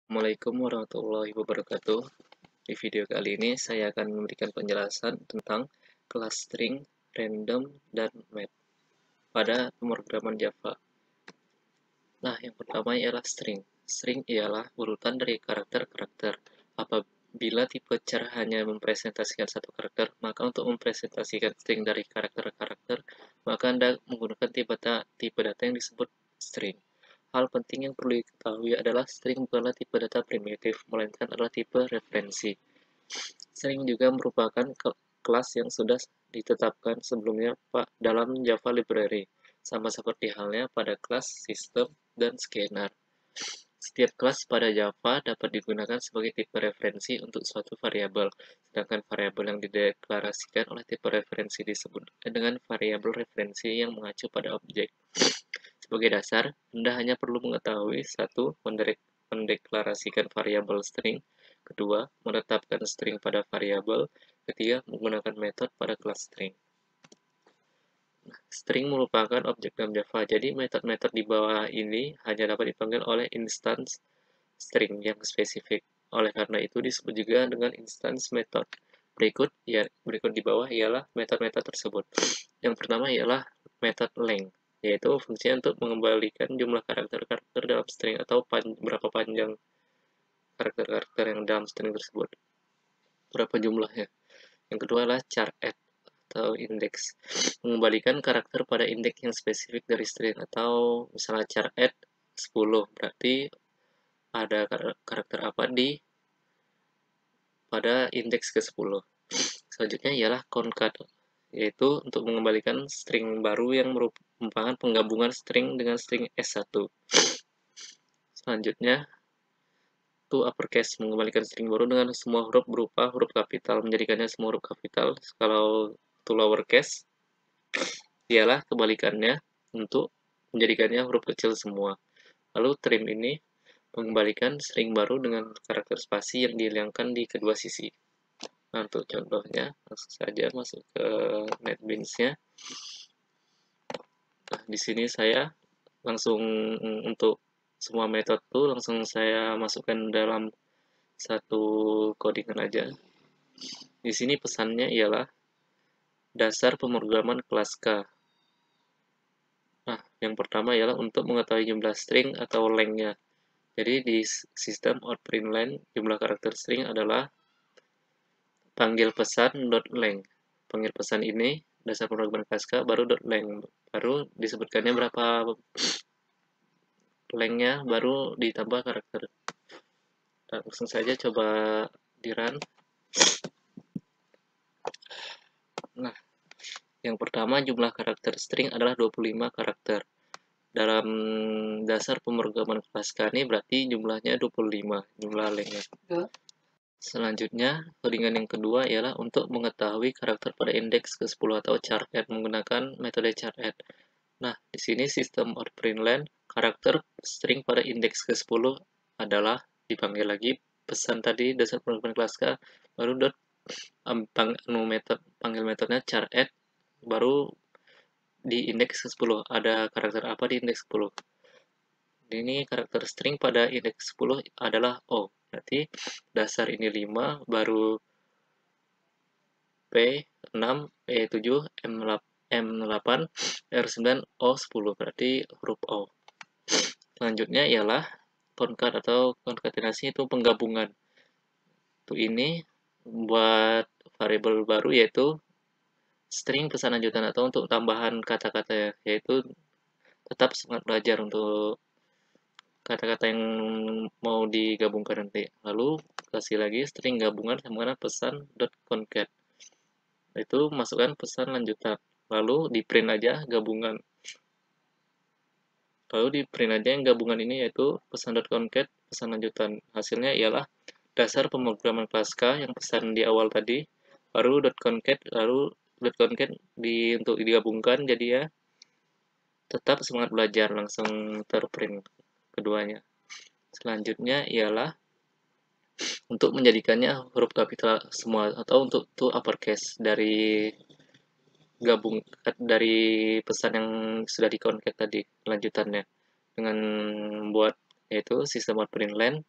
Assalamualaikum warahmatullahi wabarakatuh. Di video kali ini saya akan memberikan penjelasan tentang kelas string, random, dan map pada pemrograman Java. Nah, yang pertama ialah string. String ialah urutan dari karakter-karakter. Apabila tipe char hanya mempresentasikan satu karakter, maka untuk mempresentasikan string dari karakter-karakter, maka Anda menggunakan tipe data yang disebut string. Hal penting yang perlu diketahui adalah string bukanlah tipe data primitif, melainkan adalah tipe referensi. String juga merupakan kelas yang sudah ditetapkan sebelumnya dalam Java Library, sama seperti halnya pada kelas sistem dan scanner. Setiap kelas pada Java dapat digunakan sebagai tipe referensi untuk suatu variabel, sedangkan variabel yang dideklarasikan oleh tipe referensi disebut dengan variabel referensi yang mengacu pada objek. Sebagai dasar, Anda hanya perlu mengetahui: 1. Mendeklarasikan variabel string. 2. Menetapkan string pada variabel. 3. Menggunakan metode pada kelas string. String merupakan objek dalam Java, jadi metode-metode di bawah ini hanya dapat dipanggil oleh instance string yang spesifik. Oleh karena itu disebut juga dengan instance method. Berikut di bawah ialah metode-metode tersebut. Yang pertama ialah metode length, yaitu fungsinya untuk mengembalikan jumlah karakter-karakter dalam string atau berapa panjang karakter-karakter yang dalam string tersebut, berapa jumlahnya. Yang kedua adalah char add atau index, mengembalikan karakter pada indeks yang spesifik dari string, atau misalnya char add 10, berarti ada karakter apa pada indeks ke-10. Selanjutnya ialah concat, yaitu untuk mengembalikan string baru yang merupakan penggabungan string dengan string S1. Selanjutnya, to uppercase, mengembalikan string baru dengan semua huruf berupa huruf kapital, menjadikannya semua huruf kapital. Kalau to lowercase, ialah kebalikannya, untuk menjadikannya huruf kecil semua. Lalu trim ini mengembalikan string baru dengan karakter spasi yang dihilangkan di kedua sisi. Nah, untuk contohnya, langsung saja masuk ke NetBeans-nya. Nah, di sini saya langsung untuk semua metode itu langsung saya masukkan dalam satu codingan aja. Di sini pesannya ialah dasar pemrograman kelas K. Nah, yang pertama ialah untuk mengetahui jumlah string atau length-nya. Jadi di sistem outPrintln, jumlah karakter string adalah panggil pesan .length. Panggil pesan ini dasar pemrograman kelas K baru .length. Baru disebutkannya berapa length-nya, baru ditambah karakter. Nah, langsung saja coba di run. Nah, yang pertama jumlah karakter string adalah 25 karakter. Dalam dasar pemrograman kelas K ini berarti jumlahnya 25, jumlah length-nya. Selanjutnya, codingan yang kedua ialah untuk mengetahui karakter pada indeks ke-10 atau char add menggunakan metode char add. Nah, di sini sistem outPrintln, karakter string pada indeks ke-10 adalah dipanggil lagi pesan tadi dasar pemrograman kelas K, baru panggil metodenya char add, baru di indeks ke-10 ada karakter apa di indeks 10. Ini karakter string pada indeks 10 adalah O. Berarti dasar ini 5, baru P6, E7, M8, R9, O10. Berarti huruf O. Selanjutnya ialah concat atau konkatenasi, itu penggabungan. Untuk ini buat variabel baru yaitu string pesan lanjutan atau untuk tambahan kata-kata, yaitu tetap semangat belajar untuk kata-kata yang mau digabungkan nanti. Lalu kasih lagi string gabungan sama dengan pesan .concat. Itu masukkan pesan lanjutan. Lalu di print aja gabungan. Lalu di print aja yang gabungan ini yaitu pesan .concat, pesan lanjutan. Hasilnya ialah dasar pemrograman kelas K yang pesan di awal tadi, baru .concat, lalu .concat untuk digabungkan, jadi ya tetap semangat belajar, langsung terprint keduanya. Selanjutnya ialah untuk menjadikannya huruf kapital semua atau untuk to uppercase dari pesan yang sudah di-concat tadi lanjutannya dengan membuat yaitu sistem outPrintln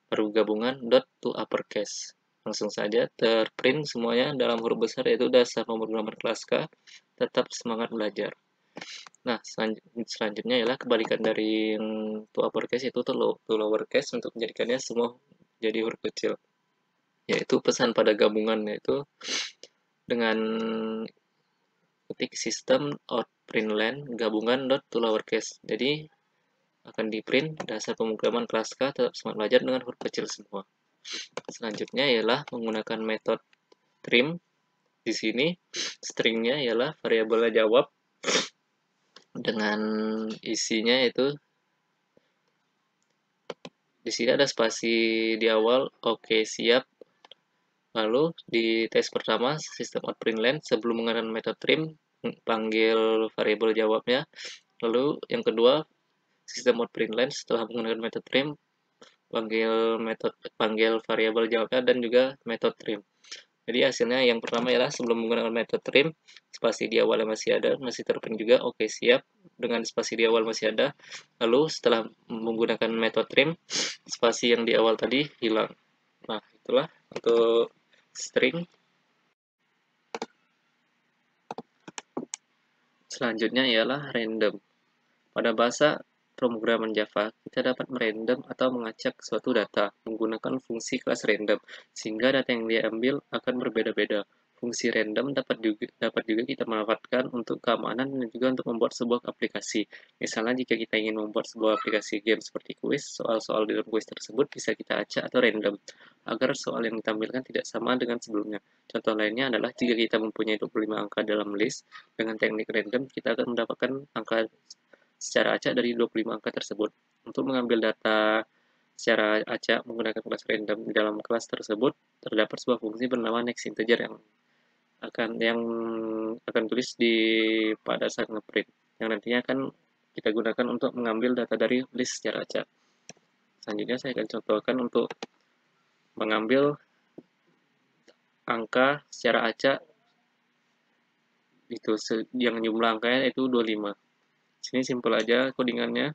baru gabungan dot to uppercase. Langsung saja terprint semuanya dalam huruf besar, yaitu dasar pemrograman kelas K, tetap semangat belajar. Nah, selanjutnya ialah kebalikan dari yang to uppercase itu to lowercase untuk menjadikannya semua jadi huruf kecil. Yaitu pesan pada gabungan, yaitu dengan ketik sistem out println gabungan dot to lowercase. Jadi akan di print dasar pemrograman kelas K tetap semangat belajar dengan huruf kecil semua. Selanjutnya ialah menggunakan metode trim. Di sini stringnya ialah variabel jawab dengan isinya itu di sini ada spasi di awal, oke siap. Lalu di tes pertama sistem out println sebelum menggunakan metode trim panggil variabel jawabnya. Lalu yang kedua sistem out println setelah menggunakan metode trim panggil variabel jawabnya dan juga metode trim. Jadi hasilnya yang pertama ialah sebelum menggunakan metode trim, spasi di awalnya masih ada, masih terprint juga, oke siap, dengan spasi di awal masih ada. Lalu setelah menggunakan metode trim, spasi yang di awal tadi hilang. Nah, itulah untuk string. Selanjutnya ialah random. Pada bahasa pemrograman Java, kita dapat merandom atau mengacak suatu data menggunakan fungsi kelas random, sehingga data yang diambil akan berbeda-beda. Fungsi random dapat juga kita manfaatkan untuk keamanan dan juga untuk membuat sebuah aplikasi. Misalnya jika kita ingin membuat sebuah aplikasi game seperti kuis, soal-soal di dalam kuis tersebut bisa kita acak atau random, agar soal yang ditampilkan tidak sama dengan sebelumnya. Contoh lainnya adalah jika kita mempunyai 25 angka dalam list, dengan teknik random kita akan mendapatkan angka secara acak dari 25 angka tersebut. Untuk mengambil data secara acak menggunakan kelas random di dalam kelas tersebut, terdapat sebuah fungsi bernama nextInteger yang akan tulis pada saat ngeprint, yang nantinya akan kita gunakan untuk mengambil data dari list secara acak. Selanjutnya saya akan contohkan untuk mengambil angka secara acak itu yang jumlah angkanya itu 25. Sini simpel aja codingannya.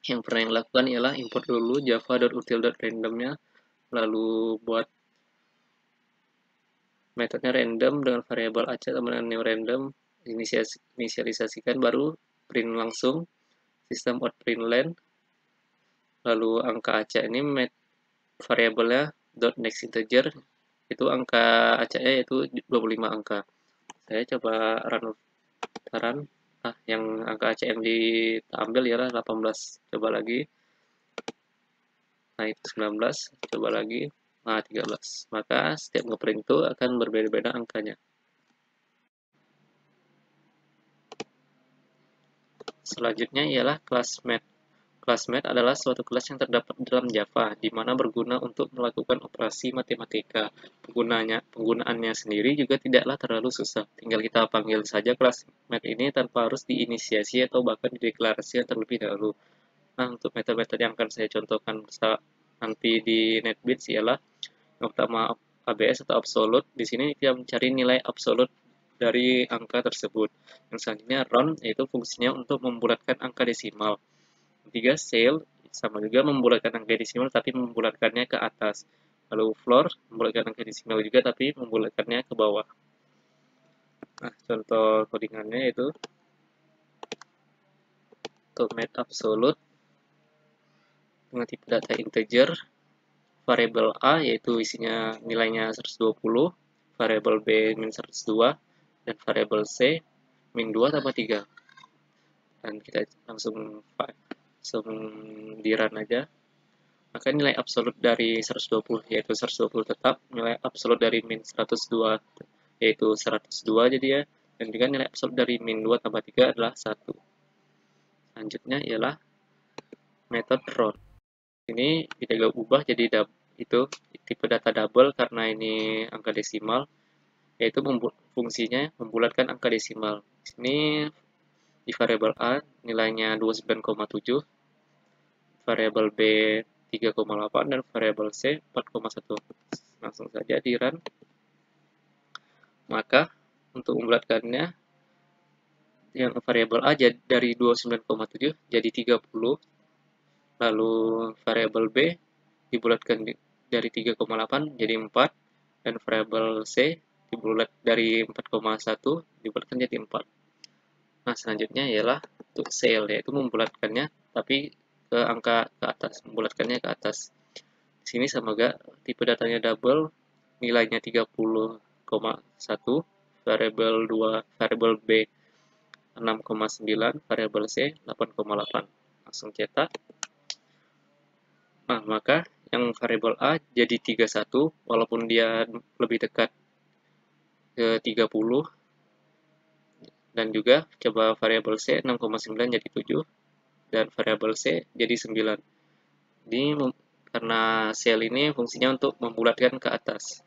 Yang pernah yang lakukan ialah import dulu java.util.random-nya, lalu buat metodenya random dengan variabel acak sama dengan new random, inisialisasikan, baru print langsung sistem out println, lalu angka acak ini variabelnya .nextInteger, itu angka acaknya yaitu 25 angka. Saya coba run yang angka acak yang diambil ialah 18, coba lagi. Nah, itu 19, coba lagi. Nah, 13. Maka setiap ngeprint itu akan berbeda-beda angkanya. Selanjutnya ialah classMath. ClassMath adalah suatu kelas yang terdapat dalam Java, di mana berguna untuk melakukan operasi matematika. Penggunaannya sendiri juga tidaklah terlalu susah. Tinggal kita panggil saja ClassMath ini tanpa harus diinisiasi atau bahkan dideklarasikan terlebih dahulu. Nah, untuk metode-metode yang akan saya contohkan nanti di NetBeans ialah yang pertama ABS atau absolute. Di sini kita mencari nilai absolute dari angka tersebut. Yang selanjutnya round, yaitu fungsinya untuk membulatkan angka desimal. Ketiga cell, sama juga membulatkan angka desimal tapi membulatkannya ke atas. Lalu floor, membulatkan angka desimal juga tapi membulatkannya ke bawah. Nah, contoh codingannya itu untuk math absolute dengan tipe data integer, variabel A yaitu isinya nilainya 120, variabel B min 102, dan variabel C min 2 tambah 3. Dan kita langsung di run aja. Maka nilai absolut dari 120 yaitu 120 tetap, nilai absolut dari min 102 yaitu 102 jadi ya, dan juga nilai absolut dari min 2 tambah 3 adalah 1. Selanjutnya ialah method round. Ini kita ubah jadi itu tipe data double karena ini angka desimal, yaitu fungsinya membulatkan angka desimal. Di sini di variabel A nilainya 29,7, variabel B 3,8, dan variabel C 4,1. Langsung saja di run. Maka untuk membulatkannya, yang variabel A dari 29,7 jadi 30, lalu variabel B dibulatkan dari 3,8 jadi 4, dan variabel C dibulat dari 4,1 dibulatkan jadi 4. Nah, selanjutnya ialah untuk cell, yaitu membulatkannya tapi ke angka ke atas, membulatkannya ke atas. Di sini sama gak tipe datanya double, nilainya 30,1, variabel 2, variabel B 6,9, variabel C 8,8. Langsung cetak. Nah, maka yang variabel A jadi 31 walaupun dia lebih dekat ke 30, dan juga coba variabel C 6,9 jadi 7 dan variabel C jadi 9. Ini karena cell ini fungsinya untuk membulatkan ke atas.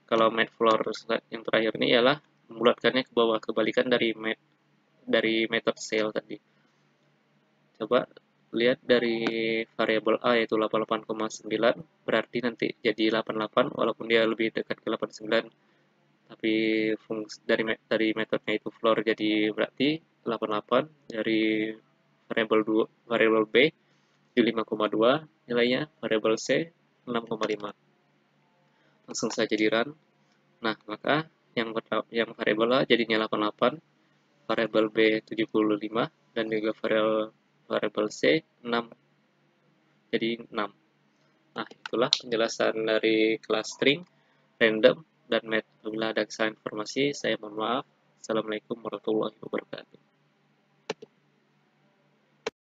Kalau math floor yang terakhir ini ialah membulatkannya ke bawah, kebalikan dari metode cell tadi. Coba lihat dari variabel A yaitu 88,9, berarti nanti jadi 88 walaupun dia lebih dekat ke 89. Tapi fungsi dari metodenya itu floor, jadi berarti 88 dari variabel B di 5,2 nilainya, variabel C 6,5. Langsung saja di run. Nah, maka yang variabel A jadinya 88, variabel B 75, dan juga variabel C 6 jadi 6. Nah, itulah penjelasan dari kelas string, random, dan math. Apabila ada kesalahan informasi, saya mohon maaf. Assalamualaikum warahmatullahi wabarakatuh.